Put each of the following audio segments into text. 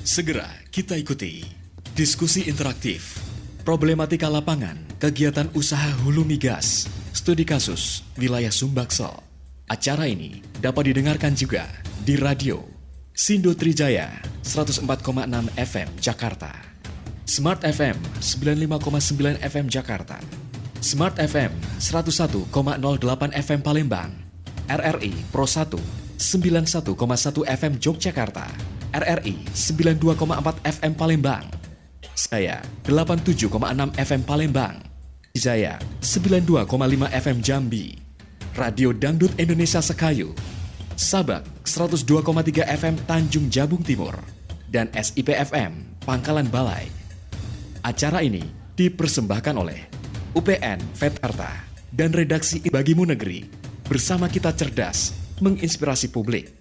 Segera kita ikuti diskusi interaktif, problematika lapangan, kegiatan usaha hulu migas, studi kasus wilayah Sumbaksel. Acara ini dapat didengarkan juga di radio Sindo Trijaya 104,6 FM Jakarta, Smart FM 95,9 FM Jakarta, Smart FM 101,08 FM Palembang, RRI Pro 1 91,1 FM Yogyakarta, RRI 92,4 FM Palembang, saya 87,6 FM Palembang, Jaya 92,5 FM Jambi, Radio Dangdut Indonesia Sekayu, Sabak 102,3 FM Tanjung Jabung Timur, dan SIP FM Pangkalan Balai. Acara ini dipersembahkan oleh UPN Vetarta dan redaksi Bagimu Negeri bersama Kita Cerdas menginspirasi publik.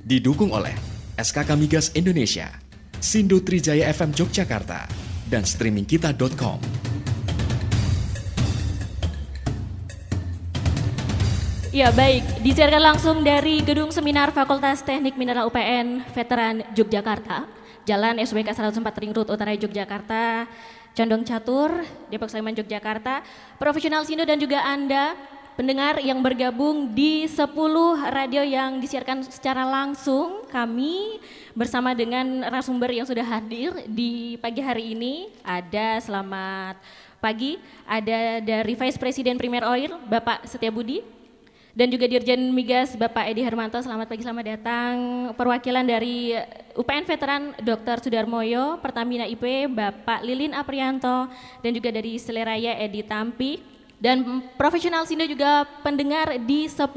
Didukung oleh SKK Migas Indonesia, Sindo Trijaya FM Yogyakarta, dan streamingkita.com. Ya baik, disiarkan langsung dari Gedung Seminar Fakultas Teknik Mineral UPN Veteran Yogyakarta, Jalan SWK 104 Ring Road Utara Yogyakarta, Condong Catur, Depok Sleman Yogyakarta, profesional Sindo dan juga Anda pendengar yang bergabung di 10 radio yang disiarkan secara langsung. Kami bersama dengan narasumber yang sudah hadir di pagi hari ini. Ada selamat pagi, ada dari Vice President Premier Oil Bapak Setia Budi, dan juga Dirjen Migas Bapak Edi Hermanto. Selamat pagi, selamat datang. Perwakilan dari UPN Veteran Dr. Sudarmoyo, Pertamina IP Bapak Lilin Aprianto, dan juga dari Seleraya Edi Tampi. Dan profesional Sindo juga pendengar di 10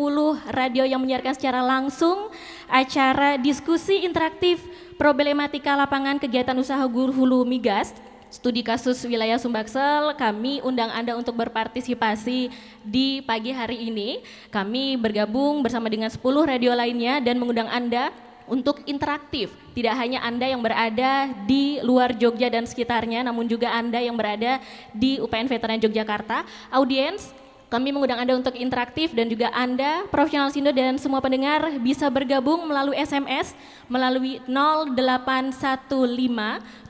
radio yang menyiarkan secara langsung acara diskusi interaktif problematika lapangan kegiatan usaha hulu migas, studi kasus wilayah Sumbaksel. Kami undang Anda untuk berpartisipasi di pagi hari ini. Kami bergabung bersama dengan 10 radio lainnya dan mengundang Anda untuk interaktif. Tidak hanya Anda yang berada di luar Jogja dan sekitarnya, namun juga Anda yang berada di UPN Veteran Yogyakarta. Audiens, kami mengundang Anda untuk interaktif, dan juga Anda, profesional Sindo dan semua pendengar bisa bergabung melalui SMS melalui 0815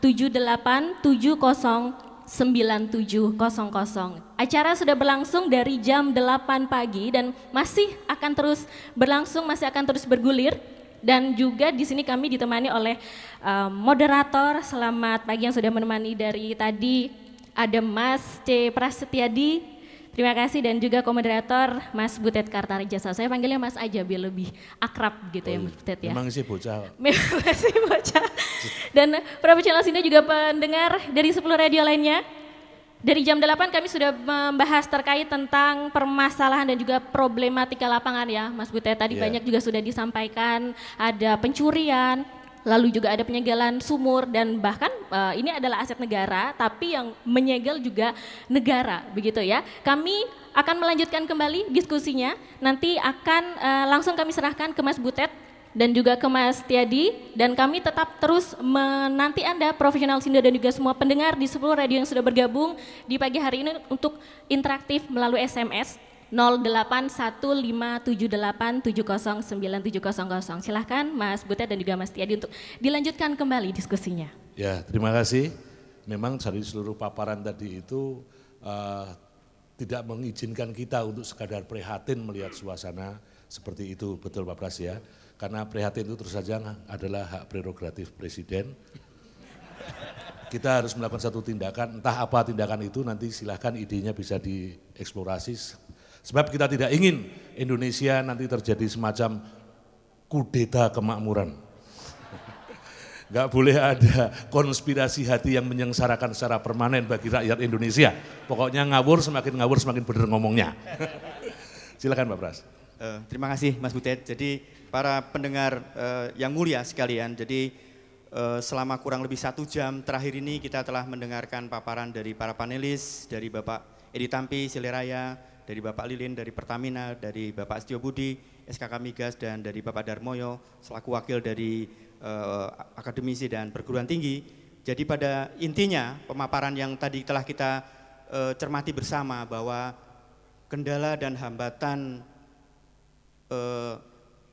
7870 9700. Acara sudah berlangsung dari jam 8 pagi dan masih akan terus berlangsung, masih akan terus bergulir. Dan juga di sini kami ditemani oleh moderator. Selamat pagi yang sudah menemani dari tadi. Ada Mas C. Prasetyadi, terima kasih, dan juga komoderator Mas Butet Kartarjasa. Saya panggilnya Mas aja biar lebih akrab gitu ya Mas Butet ya. Memang sih bocah. Memang sih bocah. Dan profesional Sindo juga pendengar dari 10 radio lainnya. Dari jam 8 kami sudah membahas terkait tentang permasalahan dan juga problematika lapangan ya Mas Butet. Tadi banyak juga sudah disampaikan, ada pencurian, lalu juga ada penyegelan sumur, dan bahkan ini adalah aset negara tapi yang menyegel juga negara begitu ya. Kami akan melanjutkan kembali diskusinya, nanti akan langsung kami serahkan ke Mas Butet dan juga ke Mas Tiadi, dan kami tetap terus menanti Anda profesional Sindo dan juga semua pendengar di 10 radio yang sudah bergabung di pagi hari ini untuk interaktif melalui SMS 081578709700. Silahkan Mas Butet dan juga Mas Tiadi untuk dilanjutkan kembali diskusinya. Ya, terima kasih. Memang dari seluruh paparan tadi itu tidak mengizinkan kita untuk sekadar prihatin melihat suasana seperti itu, betul Pak Pras ya. Karena prihatin itu terus saja adalah hak prerogatif Presiden. Kita harus melakukan satu tindakan, entah apa tindakan itu, nanti silahkan idenya bisa dieksplorasi. Sebab kita tidak ingin Indonesia nanti terjadi semacam kudeta kemakmuran. Enggak boleh ada konspirasi hati yang menyengsarakan secara permanen bagi rakyat Indonesia. Pokoknya ngawur semakin benar ngomongnya. Silakan Pak Pras. Terima kasih Mas Butet. Jadi para pendengar yang mulia sekalian, jadi selama kurang lebih 1 jam terakhir ini kita telah mendengarkan paparan dari para panelis, dari Bapak Edi Tampi, Seleraya, dari Bapak Lilin, dari Pertamina, dari Bapak Setio Budi, SKK Migas, dan dari Bapak Darmoyo selaku wakil dari akademisi dan perguruan tinggi. Jadi pada intinya pemaparan yang tadi telah kita cermati bersama bahwa kendala dan hambatan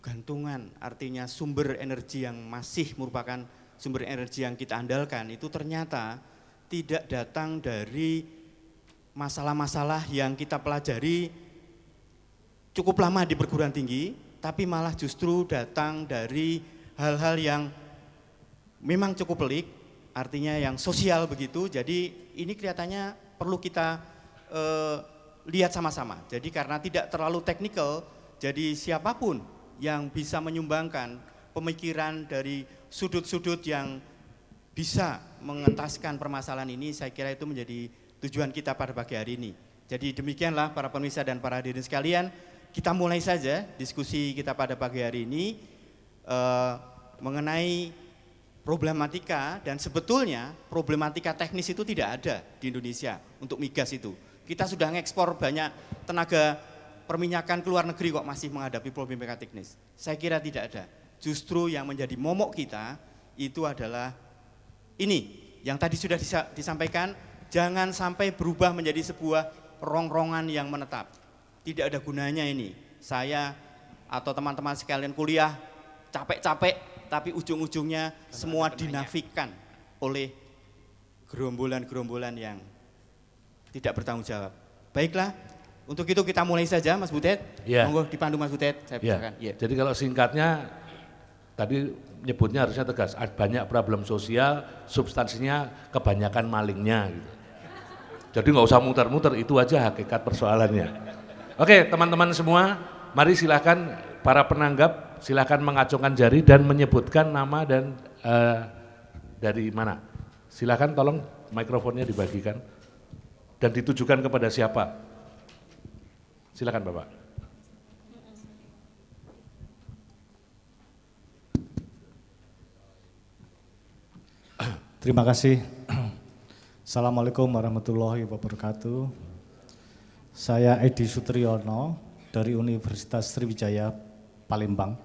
gantungan, artinya sumber energi yang masih merupakan sumber energi yang kita andalkan itu ternyata tidak datang dari masalah-masalah yang kita pelajari cukup lama di perguruan tinggi, tapi malah justru datang dari hal-hal yang memang cukup pelik, artinya yang sosial begitu. Jadi ini kelihatannya perlu kita lihat sama-sama. Jadi karena tidak terlalu teknikal, jadi siapapun yang bisa menyumbangkan pemikiran dari sudut-sudut yang bisa mengentaskan permasalahan ini, saya kira itu menjadi tujuan kita pada pagi hari ini. Jadi demikianlah para pemirsa dan para hadirin sekalian, kita mulai saja diskusi kita pada pagi hari ini mengenai problematika, dan sebetulnya problematika teknis itu tidak ada di Indonesia untuk migas itu. Kita sudah ngekspor banyak tenaga perminyakan ke luar negeri kok masih menghadapi problematika teknis. Saya kira tidak ada. Justru yang menjadi momok kita itu adalah ini yang tadi sudah disampaikan, jangan sampai berubah menjadi sebuah rongrongan yang menetap. Tidak ada gunanya ini. Saya atau teman-teman sekalian kuliah capek-capek, tapi ujung-ujungnya semua dinafikan oleh gerombolan-gerombolan yang tidak bertanggung jawab. Baiklah, untuk itu kita mulai saja Mas Butet. Ya. Monggo dipandu Mas Butet, saya Ya. persilakan. Ya. Jadi kalau singkatnya, tadi nyebutnya harusnya tegas, ada banyak problem sosial, substansinya kebanyakan malingnya. Gitu. Jadi nggak usah muter-muter, itu aja hakikat persoalannya. Oke teman-teman semua, mari silakan para penanggap, silakan mengacungkan jari dan menyebutkan nama dan dari mana. Silakan tolong mikrofonnya dibagikan dan ditujukan kepada siapa. Silakan Bapak. Terima kasih. Assalamualaikum warahmatullahi wabarakatuh. Saya Edi Sutriyono dari Universitas Sriwijaya Palembang.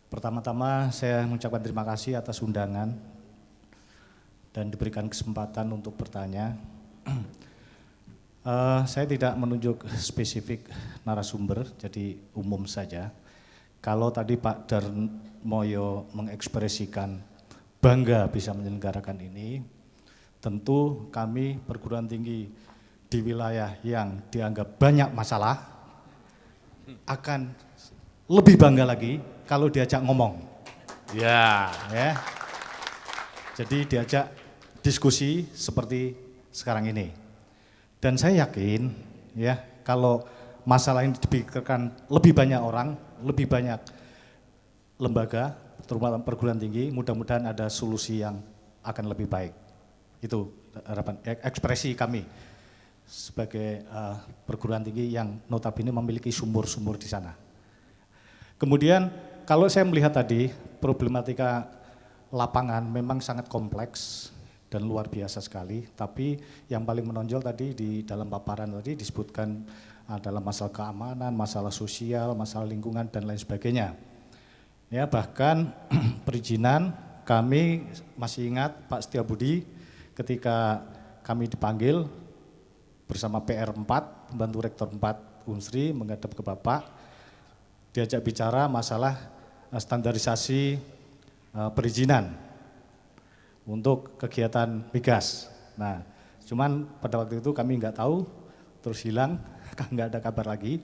Pertama-tama saya mengucapkan terima kasih atas undangan dan diberikan kesempatan untuk bertanya. Saya tidak menunjuk spesifik narasumber, jadi umum saja. Kalau tadi Pak Darmoyo mengekspresikan bangga bisa menyelenggarakan ini, tentu kami perguruan tinggi di wilayah yang dianggap banyak masalah akan lebih bangga lagi kalau diajak ngomong. Ya. Ya. Jadi diajak diskusi seperti sekarang ini. Dan saya yakin ya kalau masalah ini dipikirkan lebih banyak orang, lebih banyak lembaga, terutama perguruan tinggi, mudah-mudahan ada solusi yang akan lebih baik. Itu harapan ekspresi kami sebagai perguruan tinggi yang notabene memiliki sumur-sumur di sana. Kemudian kalau saya melihat tadi problematika lapangan memang sangat kompleks dan luar biasa sekali, tapi yang paling menonjol tadi di dalam paparan tadi disebutkan dalam masalah keamanan, masalah sosial, masalah lingkungan dan lain sebagainya. Ya, bahkan perizinan kami masih ingat Pak Setiabudi ketika kami dipanggil bersama PR4, pembantu rektor 4 Unsri menghadap ke Bapak, diajak bicara masalah standarisasi perizinan untuk kegiatan migas. Nah, cuman pada waktu itu kami nggak tahu, terus hilang, nggak ada kabar lagi.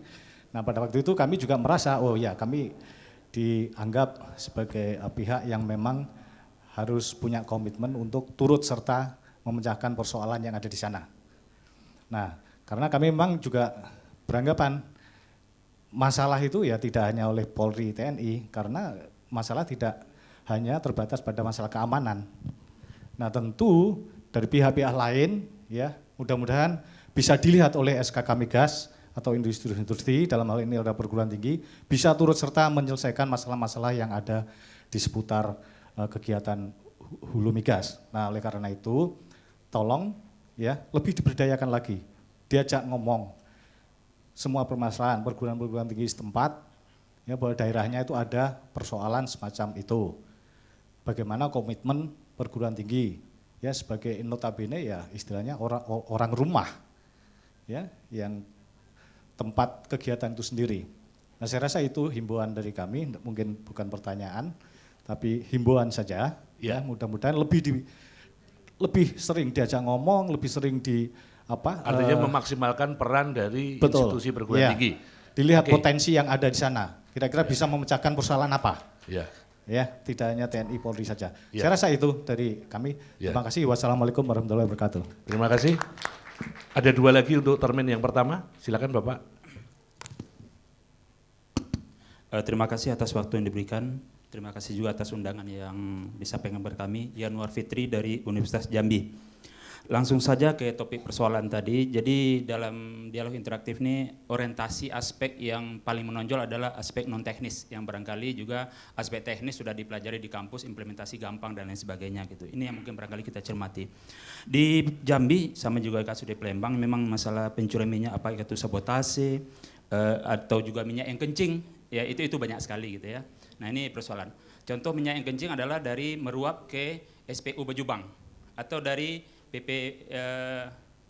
Nah, pada waktu itu kami juga merasa, oh ya kami dianggap sebagai pihak yang memang harus punya komitmen untuk turut serta memecahkan persoalan yang ada di sana. Nah, karena kami memang juga beranggapan masalah itu ya tidak hanya oleh Polri, TNI, karena masalah tidak hanya terbatas pada masalah keamanan. Nah, tentu dari pihak-pihak lain ya mudah-mudahan bisa dilihat oleh SKK Migas atau industri-industri, dalam hal ini ada perguruan tinggi, bisa turut serta menyelesaikan masalah-masalah yang ada di seputar kegiatan hulu migas. Nah, oleh karena itu tolong ya lebih diberdayakan lagi, diajak ngomong semua permasalahan perguruan-perguruan tinggi setempat ya bahwa daerahnya itu ada persoalan semacam itu. Bagaimana komitmen perguruan tinggi ya sebagai notabene ya istilahnya orang rumah ya yang tempat kegiatan itu sendiri. Nah, saya rasa itu himbauan dari kami, mungkin bukan pertanyaan tapi himbauan saja Ya, mudah-mudahan lebih sering diajak ngomong, lebih sering Artinya memaksimalkan peran dari betul, institusi perguruan ya. tinggi. Dilihat Oke. potensi yang ada di sana. Kira-kira bisa memecahkan persoalan apa? Ya. Ya, tidak hanya TNI Polri saja. Ya. Saya rasa itu dari kami. Ya. Terima kasih. Wassalamualaikum warahmatullahi wabarakatuh. Terima kasih. Ada 2 lagi untuk termin yang pertama. Silakan Bapak. Terima kasih atas waktu yang diberikan. Terima kasih juga atas undangan yang disampaikan kepada kami. Yanuar Fitri dari Universitas Jambi. Langsung saja ke topik persoalan tadi. Jadi dalam dialog interaktif ini orientasi aspek yang paling menonjol adalah aspek non teknis yang barangkali juga aspek teknis sudah dipelajari di kampus, implementasi gampang dan lain sebagainya gitu. Ini yang mungkin barangkali kita cermati. Di Jambi sama juga kasus di Palembang memang masalah pencurian minyak apa itu sabotase atau juga minyak yang kencing ya itu banyak sekali gitu ya. Nah ini persoalan. Contoh minyak yang kencing adalah dari meruap ke SPU Bajubang atau dari PP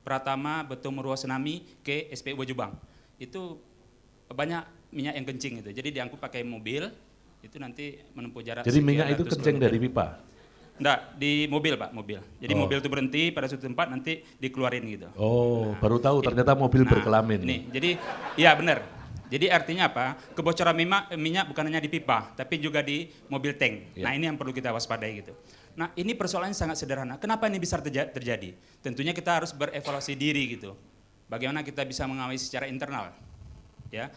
Pratama Betung Merua Senami ke SPU Bajubang. Itu banyak minyak yang kencing gitu. Jadi diangkut pakai mobil, itu nanti menempuh jarak. Jadi minyak itu kencing dari pipa? Enggak, di mobil Pak, mobil. Jadi mobil itu berhenti pada suatu tempat nanti dikeluarin gitu. Oh, baru tahu ternyata mobil berkelamin. Ini, jadi iya benar. Jadi artinya apa? Kebocoran minyak bukan hanya di pipa, tapi juga di mobil tank. Ya. Nah ini yang perlu kita waspadai gitu. Nah ini persoalannya sangat sederhana. Kenapa ini bisa terjadi? Tentunya kita harus berevaluasi diri gitu. Bagaimana kita bisa mengawasi secara internal, ya.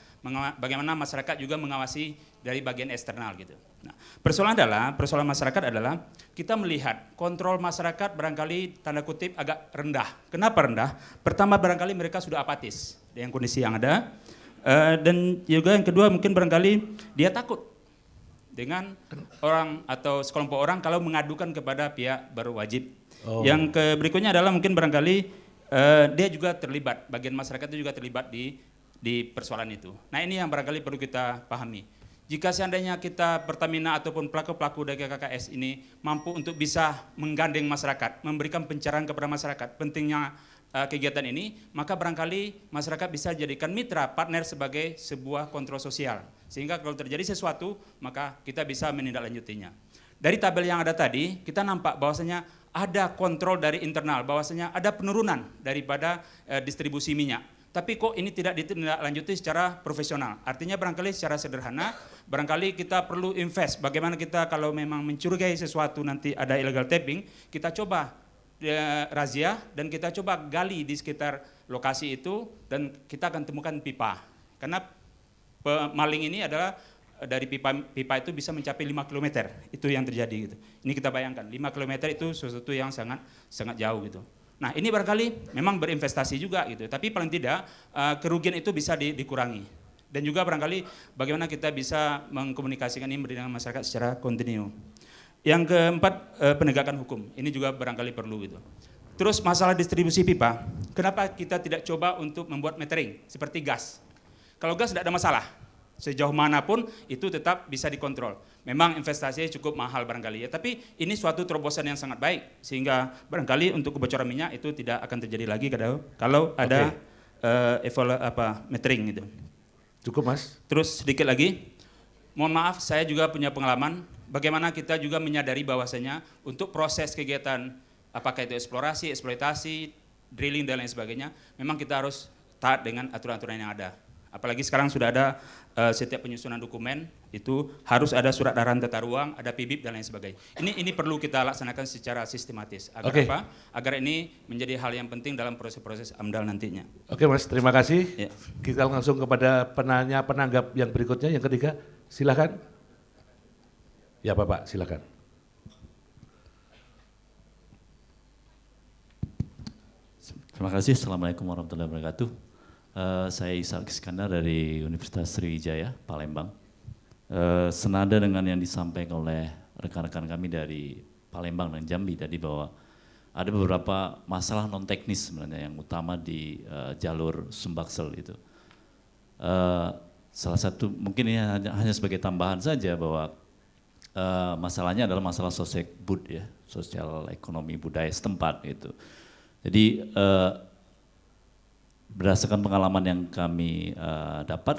Bagaimana masyarakat juga mengawasi dari bagian eksternal gitu. Nah, persoalan masyarakat adalah kita melihat kontrol masyarakat barangkali tanda kutip agak rendah. Kenapa rendah? Pertama barangkali mereka sudah apatis dengan kondisi yang ada. Dan juga yang kedua mungkin barangkali dia takut dengan orang atau sekelompok orang kalau mengadukan kepada pihak berwajib. Oh. Yang berikutnya adalah mungkin barangkali dia juga terlibat, bagian masyarakat itu juga terlibat di persoalan itu. Nah ini yang barangkali perlu kita pahami. Jika seandainya kita Pertamina ataupun pelaku-pelaku dari KKS ini mampu untuk bisa menggandeng masyarakat, memberikan pencerahan kepada masyarakat, pentingnya kegiatan ini, maka barangkali masyarakat bisa jadikan mitra, partner sebagai sebuah kontrol sosial. Sehingga kalau terjadi sesuatu, maka kita bisa menindaklanjutinya. Dari tabel yang ada tadi, kita nampak bahwasanya ada kontrol dari internal, bahwasanya ada penurunan daripada distribusi minyak. Tapi kok ini tidak ditindaklanjuti secara profesional. Artinya barangkali secara sederhana, barangkali kita perlu invest. Bagaimana kita kalau memang mencurigai sesuatu nanti ada illegal tapping, kita coba razia dan kita coba gali di sekitar lokasi itu dan kita akan temukan pipa. Karena maling ini adalah dari pipa itu bisa mencapai 5 km. Itu yang terjadi gitu. Ini kita bayangkan 5 km itu sesuatu yang sangat jauh gitu. Nah, ini barangkali memang berinvestasi juga gitu. Tapi paling tidak kerugian itu bisa dikurangi. Dan juga barangkali bagaimana kita bisa mengkomunikasikan ini dengan masyarakat secara kontinu. Yang keempat, penegakan hukum. Ini juga barangkali perlu gitu. Terus masalah distribusi pipa, kenapa kita tidak coba untuk membuat metering seperti gas? Kalau gas tidak ada masalah, sejauh manapun itu tetap bisa dikontrol. Memang investasinya cukup mahal barangkali ya, tapi ini suatu terobosan yang sangat baik. Sehingga barangkali untuk kebocoran minyak itu tidak akan terjadi lagi kalau ada metering gitu. Cukup Mas. Terus sedikit lagi, mohon maaf saya juga punya pengalaman bagaimana kita juga menyadari bahwasanya untuk proses kegiatan apakah itu eksplorasi, eksploitasi, drilling dan lain sebagainya, memang kita harus taat dengan aturan-aturan yang ada. Apalagi sekarang sudah ada setiap penyusunan dokumen itu harus ada surat arahan tata ruang, ada PIBIP dan lain sebagainya. Ini perlu kita laksanakan secara sistematis agar apa? Agar ini menjadi hal yang penting dalam proses-proses AMDAL nantinya. Oke Mas, terima kasih. Ya. Kita langsung kepada penanggap yang berikutnya, yang ketiga. Silakan. Ya Bapak, silakan. Terima kasih. Assalamualaikum warahmatullahi wabarakatuh. Saya Ishak Iskandar dari Universitas Sriwijaya, Palembang. Senada dengan yang disampaikan oleh rekan-rekan kami dari Palembang dan Jambi tadi bahwa ada beberapa masalah non teknis sebenarnya yang utama di jalur Sumbaksel itu. Salah satu mungkin ini hanya sebagai tambahan saja bahwa masalahnya adalah masalah sosial-bud ya, sosial ekonomi budaya setempat gitu. Jadi berdasarkan pengalaman yang kami dapat